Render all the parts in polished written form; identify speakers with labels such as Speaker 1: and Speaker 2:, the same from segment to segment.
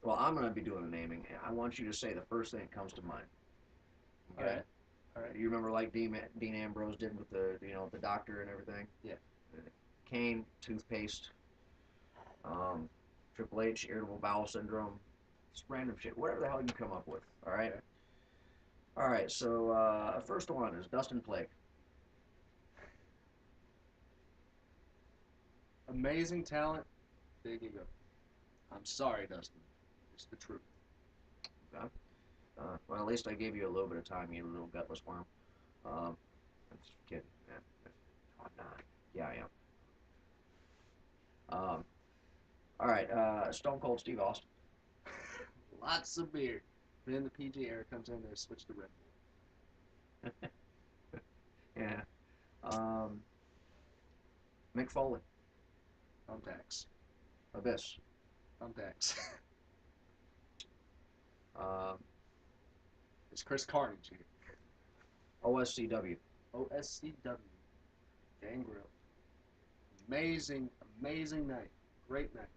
Speaker 1: Well, I'm going to be doing the naming. I want you to say the first thing that comes to mind.
Speaker 2: All
Speaker 1: Okay?
Speaker 2: right. All right.
Speaker 1: You remember like Dean Ambrose did with the doctor and everything?
Speaker 2: Yeah.
Speaker 1: Kane, toothpaste. Um, Triple H, irritable bowel syndrome. Just random shit. Whatever the hell you come up with. All right?
Speaker 2: Okay.
Speaker 1: All right, so first one is Dustin Plague.
Speaker 2: Amazing talent, big ego. I'm sorry, Dustin. It's the truth.
Speaker 1: Okay? Well, at least I gave you a little bit of time, you little gutless worm. I'm just kidding. Yeah. Oh, nah. Yeah, I am. All right, Stone Cold Steve Austin.
Speaker 2: Lots of beer. Then the PG era comes in there, switch to Red
Speaker 1: Yeah. Um, Mick Foley.
Speaker 2: Bull. Thumbtacks.
Speaker 1: Abyss.
Speaker 2: Thumbtacks.
Speaker 1: Um,
Speaker 2: It's Chris Carnage here.
Speaker 1: OSCW.
Speaker 2: OSCW. Gangrel. Amazing, amazing night. Great night.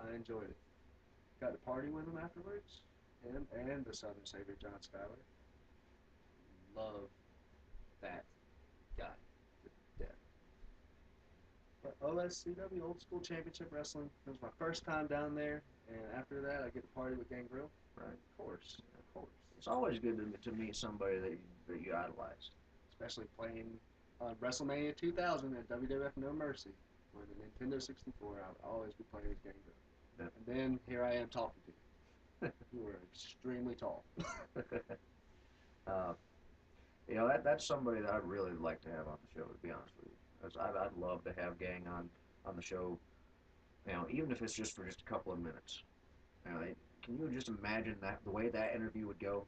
Speaker 2: I enjoyed it. Got to party with him afterwards. Him and the Southern Savior, John Skyler. Love that guy to death. But OSCW, Old School Championship Wrestling, it was my first time down there, and after that, I get to party with Gangrel.
Speaker 1: Right. Of course. Of course. It's always good to meet somebody that you idolize.
Speaker 2: Especially playing on WrestleMania 2000 at WWF No Mercy for the Nintendo 64. I would always be playing with Gangrel.
Speaker 1: Yeah.
Speaker 2: And then here I am talking to you. You were extremely tall.
Speaker 1: uh, that's somebody that I'd really like to have on the show. To be honest with you, 'cause I'd love to have Gang on the show. Even if it's just for just a couple of minutes. Can you just imagine that the way that interview would go?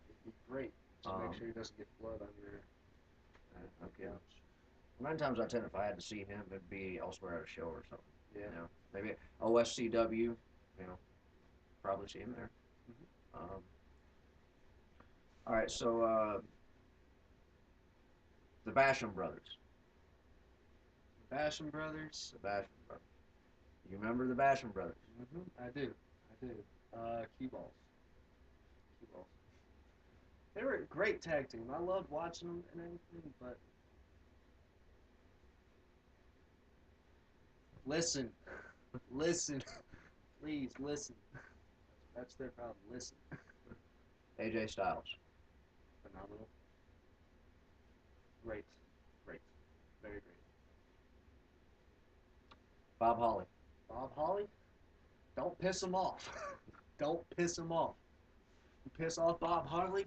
Speaker 2: It'd be great. Just make sure he doesn't get blood on your
Speaker 1: Okay. 9 times out of 10, if I had to see him, it'd be elsewhere at a show or something.
Speaker 2: Yeah.
Speaker 1: Maybe OSCW. Probably see him there.
Speaker 2: Mm-hmm.
Speaker 1: All right, so the Basham brothers.
Speaker 2: Basham Brothers.
Speaker 1: The Basham brothers. You remember the Basham brothers?
Speaker 2: I do. I do. Cue balls. Cue balls. They were a great tag team. I loved watching them and everything, but listen, listen, please listen. That's their problem. Listen.
Speaker 1: AJ Styles.
Speaker 2: Phenomenal. Great. Great. Very great.
Speaker 1: Bob Holly.
Speaker 2: Bob Holly, don't piss him off. Don't piss him off. You piss off Bob Harley,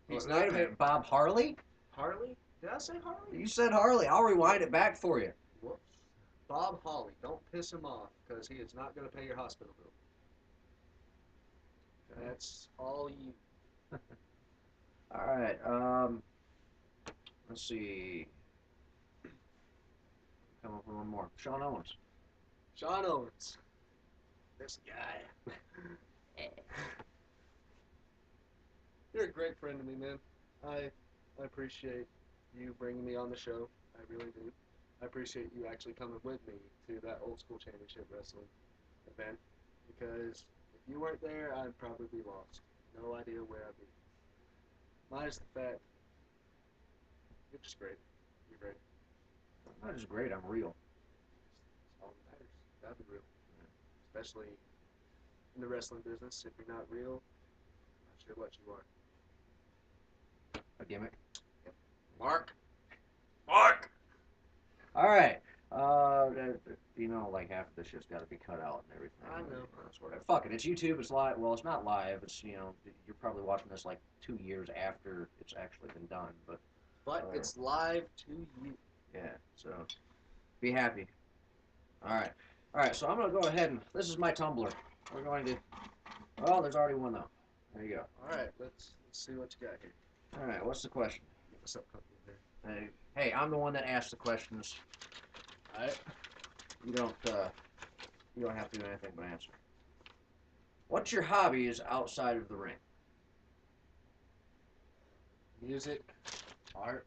Speaker 2: he's
Speaker 1: Wait a
Speaker 2: not
Speaker 1: minute, Bob Harley?
Speaker 2: Harley? Did I say Harley?
Speaker 1: You said Harley. I'll rewind it back for you.
Speaker 2: Whoops. Bob Holly, don't piss him off because he is not going to pay your hospital bill. That's all you.
Speaker 1: All right. Let's see. Come up with one more. Shawn Owens.
Speaker 2: Shawn Owens. This guy. You're a great friend to me, man. I appreciate you bringing me on the show. I really do. I appreciate you actually coming with me to that old school championship wrestling event because if you weren't there, I'd probably be lost. No idea where I'd be. Minus the fact you're just great. You're great.
Speaker 1: I'm not just great. I'm real.
Speaker 2: That's all that matters. You gotta be real. Especially in the wrestling business. If you're not real, I'm not sure what you are.
Speaker 1: A gimmick.
Speaker 2: Yep. Mark. Mark.
Speaker 1: All right. Like half of this shit's got to be cut out and everything.
Speaker 2: I know.
Speaker 1: Fuck it. It's YouTube. It's live. Well, it's not live. You're probably watching this like 2 years after it's actually been done.
Speaker 2: But it's live to you.
Speaker 1: Yeah. So be happy. All right. All right. So I'm gonna go ahead and this is my Tumblr. We're going to. Well, there's already one though. There you go.
Speaker 2: All right. Let's see what you got here.
Speaker 1: All right. What's the question?
Speaker 2: What's up, company here?
Speaker 1: Hey, I'm the one that asked the questions.
Speaker 2: All right.
Speaker 1: You don't. You don't have to do anything but answer. What's your hobbies outside of the ring?
Speaker 2: Music, art,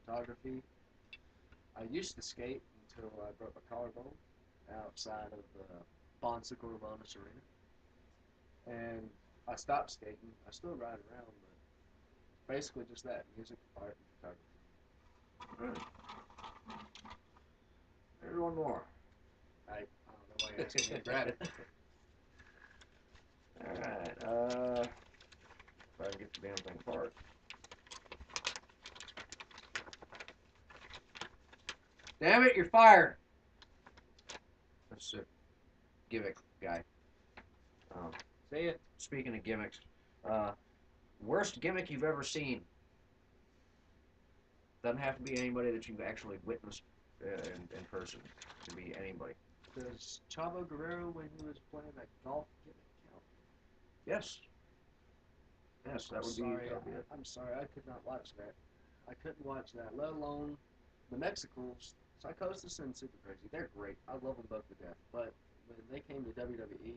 Speaker 2: photography. I used to skate until I broke my collarbone outside of the Bonsicle Wellness Arena. and I stopped skating. I still ride around, but basically just that music, art, and photography.
Speaker 1: Right. There's one more.
Speaker 2: I don't know why you're asking me to grab it.
Speaker 1: All right. If I can get the damn thing apart. Damn it! You're fired. That's a gimmick guy. Um,
Speaker 2: See it?
Speaker 1: speaking of gimmicks, uh, worst gimmick you've ever seen. Doesn't have to be anybody that you've actually witnessed in person. It can be anybody.
Speaker 2: Does Chavo Guerrero, when he was playing that golf gimmick, count?
Speaker 1: Yes. Yes,
Speaker 2: I'm sorry.
Speaker 1: that would be it.
Speaker 2: I'm sorry. I could not watch that. I couldn't watch that, let alone the Mexicals, Psychosis and Super Crazy. They're great. I love them both to death. But when they came to WWE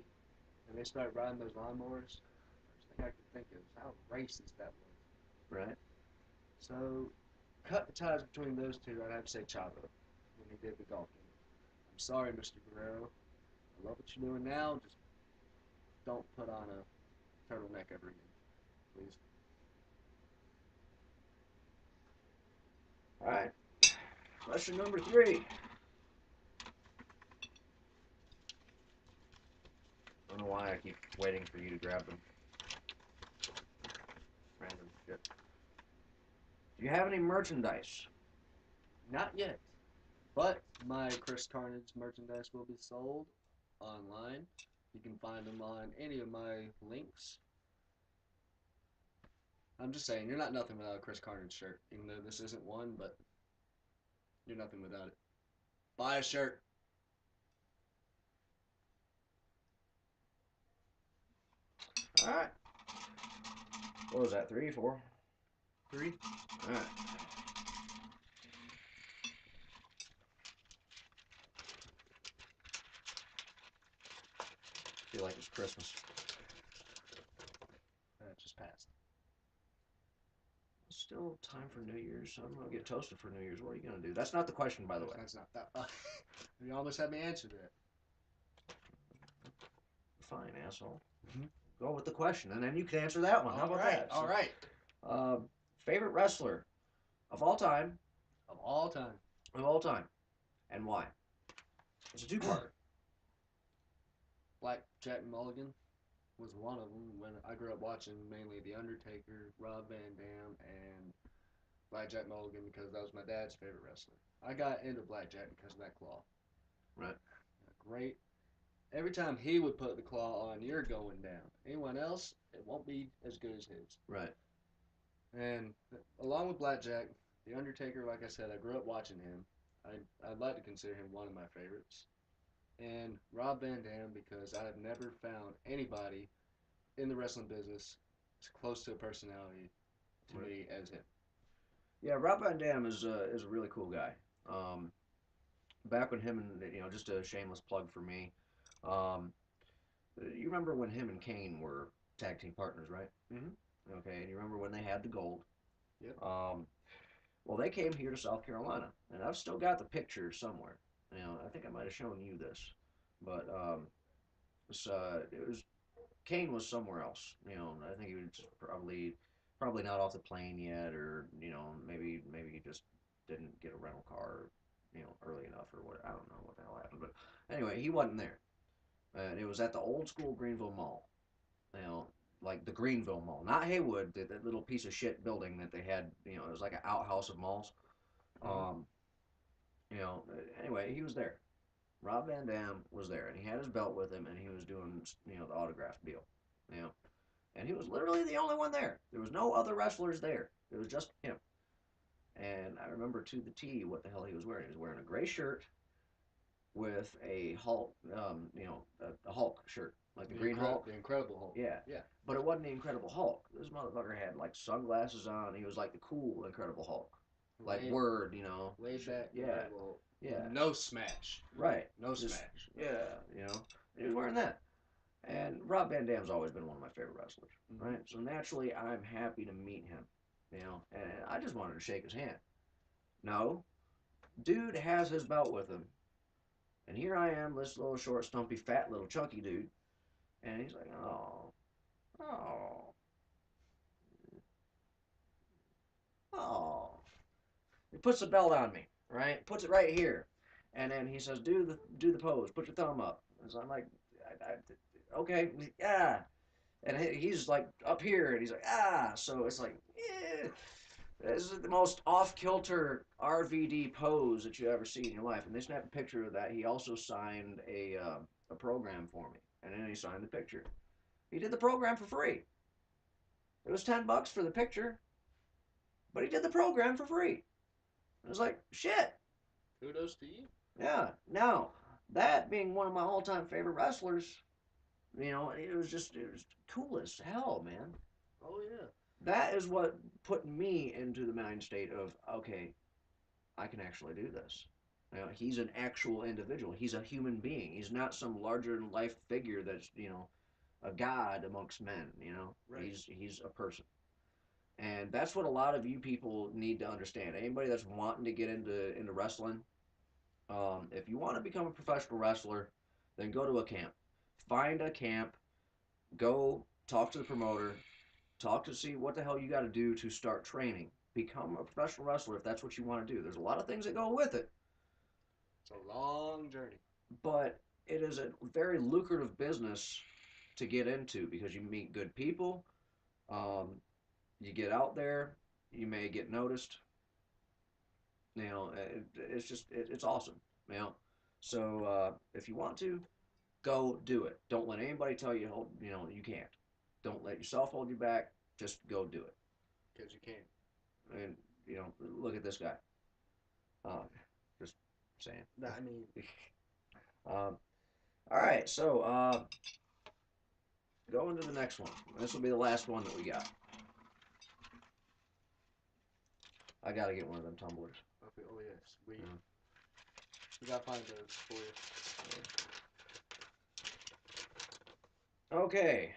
Speaker 2: and they started riding those lawnmowers, first thing I could think of is how racist that was.
Speaker 1: Right.
Speaker 2: So, cut the ties between those two. I'd have to say Chavo when he did the golf gimmick. I'm sorry, Mr. Guerrero. I love what you're doing now. Just don't put on a turtleneck ever again, please.
Speaker 1: All right. Question number 3. I don't know why I keep waiting for you to grab them. Random shit. Do you have any merchandise?
Speaker 2: Not yet. But my Chris Carnage merchandise will be sold online. You can find them on any of my links. I'm just saying, you're not nothing without a Chris Carnage shirt. Even though this isn't one, but you're nothing without it. Buy a shirt.
Speaker 1: All right. What was that? 3, 4?
Speaker 2: 3.
Speaker 1: All right. Feel like it's Christmas.
Speaker 2: Just passed.
Speaker 1: It's still time for New Year's. I'm gonna get toasted for New Year's. What are you gonna do? That's not the question, by the way.
Speaker 2: That's not that. You almost had me answer that.
Speaker 1: Fine, asshole.
Speaker 2: Mm-hmm.
Speaker 1: Go with the question, and then you can answer that one. How about that?
Speaker 2: All right.
Speaker 1: Uh, favorite wrestler of all time,
Speaker 2: Of all time.
Speaker 1: and why? It's a two-parter.
Speaker 2: Black Jack Mulligan was one of them. When I grew up watching mainly The Undertaker, Rob Van Dam, and Black Jack Mulligan because that was my dad's favorite wrestler. I got into Black Jack because of that claw.
Speaker 1: Right.
Speaker 2: Great. Every time he would put the claw on, you're going down. Anyone else, it won't be as good as his.
Speaker 1: Right.
Speaker 2: And along with Black Jack, The Undertaker, like I said, I grew up watching him. I'd like to consider him one of my favorites. And Rob Van Dam because I have never found anybody in the wrestling business as close to a personality to
Speaker 1: Right.
Speaker 2: me as him.
Speaker 1: Yeah, Rob Van Dam is a really cool guy. Back when him and just a shameless plug for me. Um, you remember when him and Kane were tag team partners, right?
Speaker 2: Mm-hmm.
Speaker 1: Okay, and you remember when they had the gold?
Speaker 2: Yep.
Speaker 1: Well, they came here to South Carolina, and I've still got the picture somewhere. I think I might have shown you this, but it was Kane was somewhere else. I think he was probably not off the plane yet, or maybe he just didn't get a rental car, early enough or what. I don't know what the hell happened, but anyway, he wasn't there, and it was at the old school Greenville Mall. You know, like the Greenville Mall, not Haywood, that little piece of shit building that they had. It was like an outhouse of malls.
Speaker 2: Mm-hmm.
Speaker 1: Um, anyway, he was there. Rob Van Dam was there, and he had his belt with him, and he was doing the autograph deal. You know, and he was literally the only one there. There was no other wrestlers there. It was just him. And I remember to the T what the hell he was wearing. He was wearing a gray shirt with a Hulk, a Hulk shirt, like the Green Hulk.
Speaker 2: The Incredible Hulk.
Speaker 1: Yeah.
Speaker 2: Yeah.
Speaker 1: But it wasn't the Incredible Hulk. This motherfucker had like sunglasses on. He was like the cool Incredible Hulk. Like Word.
Speaker 2: Laid back.
Speaker 1: Yeah.
Speaker 2: Incredible Hulk.
Speaker 1: Yeah.
Speaker 2: No smash.
Speaker 1: Right.
Speaker 2: No
Speaker 1: Just,
Speaker 2: smash.
Speaker 1: yeah. He was wearing that. And Rob Van Dam's always been one of my favorite wrestlers,
Speaker 2: Mm-hmm.
Speaker 1: right? So naturally, I'm happy to meet him, and I just wanted to shake his hand. No, dude has his belt with him, and here I am, this little short, stumpy, fat, little chunky dude, and he's like, oh. Oh. Oh. He puts the belt on me, right? Puts it right here, and then he says, "Do the pose. Put your thumb up." And so I'm like, "Okay, yeah." And he's like up here, and he's like, "Ah." So it's like, yeah. This is the most off kilter RVD pose that you ever see in your life. And they snapped a picture of that. He also signed a program for me, and then he signed the picture. He did the program for free. It was $10 for the picture, but he did the program for free. It was like shit.
Speaker 2: Kudos to you.
Speaker 1: Yeah. Now, that being one of my all-time favorite wrestlers, it was cool as hell, man.
Speaker 2: Oh yeah.
Speaker 1: That is what put me into the mind state of, okay, I can actually do this. He's an actual individual. He's a human being. He's not some larger than life figure that's a god amongst men.
Speaker 2: Right.
Speaker 1: He's a person, and that's what a lot of you people need to understand. Anybody that's wanting to get into wrestling, if you want to become a professional wrestler, then go to a camp. Find a camp. Go talk to the promoter. Talk to see what the hell you got to do to start training. Become a professional wrestler if that's what you want to do. There's a lot of things that go with it,
Speaker 2: It's a long journey.
Speaker 1: but it is a very lucrative business to get into because you meet good people. Um, you get out there, you may get noticed. It's just it's awesome. You know, so if you want to, go do it. Don't let anybody tell you you can't. Don't let yourself hold you back. Just go do it.
Speaker 2: Because you can.
Speaker 1: And look at this guy. Uh, just saying.
Speaker 2: I mean,
Speaker 1: um, all right, so going to the next one. This will be the last one that we got. I gotta get one of them tumblers.
Speaker 2: okay, oh yes,
Speaker 1: Yeah.
Speaker 2: we gotta find those for you.
Speaker 1: Okay.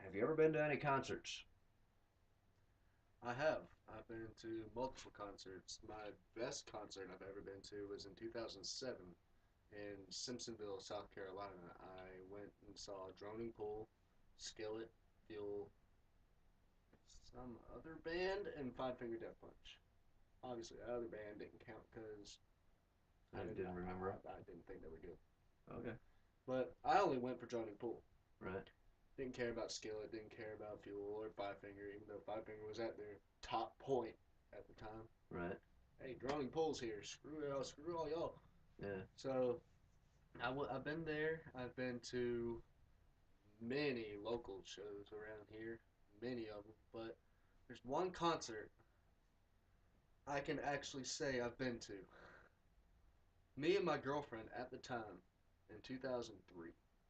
Speaker 1: Have you ever been to any concerts?
Speaker 2: I have. I've been to multiple concerts. My best concert I've ever been to was in 2007 in Simpsonville, South Carolina. I went and saw Droning Pool, Skillet, Fuel, some other band, and Five Finger Death Punch. Obviously, that other band didn't count because
Speaker 1: I didn't remember it.
Speaker 2: I didn't think they were good.
Speaker 1: Okay.
Speaker 2: But I only went for Droning Pool.
Speaker 1: Right.
Speaker 2: Didn't care about Skillet, didn't care about Fuel or Five Finger, even though Five Finger was at their top point at the time.
Speaker 1: Right.
Speaker 2: Hey, Droning Pool's here. Screw all y'all.
Speaker 1: Yeah.
Speaker 2: So I've been there. I've been to many local shows around here, many of them. But there's one concert I can actually say I've been to. Me and my girlfriend at the time in 2003,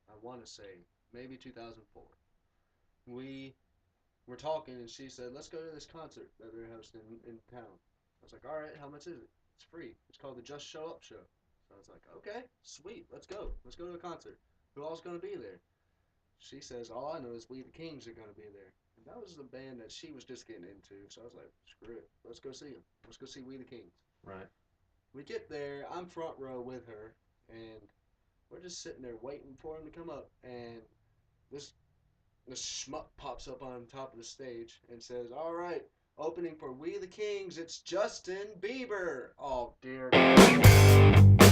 Speaker 2: I want to say maybe 2004, we were talking and she said, let's go to this concert that they're hosting in town. I was like, all right, how much is it? It's free. It's called the Just Show Up Show. So I was like, okay, sweet, let's go. Let's go to a concert. Who all's going to be there? She says, all I know is We the Kings are going to be there. And that was the band that she was just getting into. So I was like, screw it. Let's go see them. Let's go see We the Kings.
Speaker 1: Right.
Speaker 2: We get there. I'm front row with her. And we're just sitting there waiting for him to come up. And this schmuck pops up on top of the stage and says, all right, opening for We the Kings, it's Justin Bieber. Oh, dear God.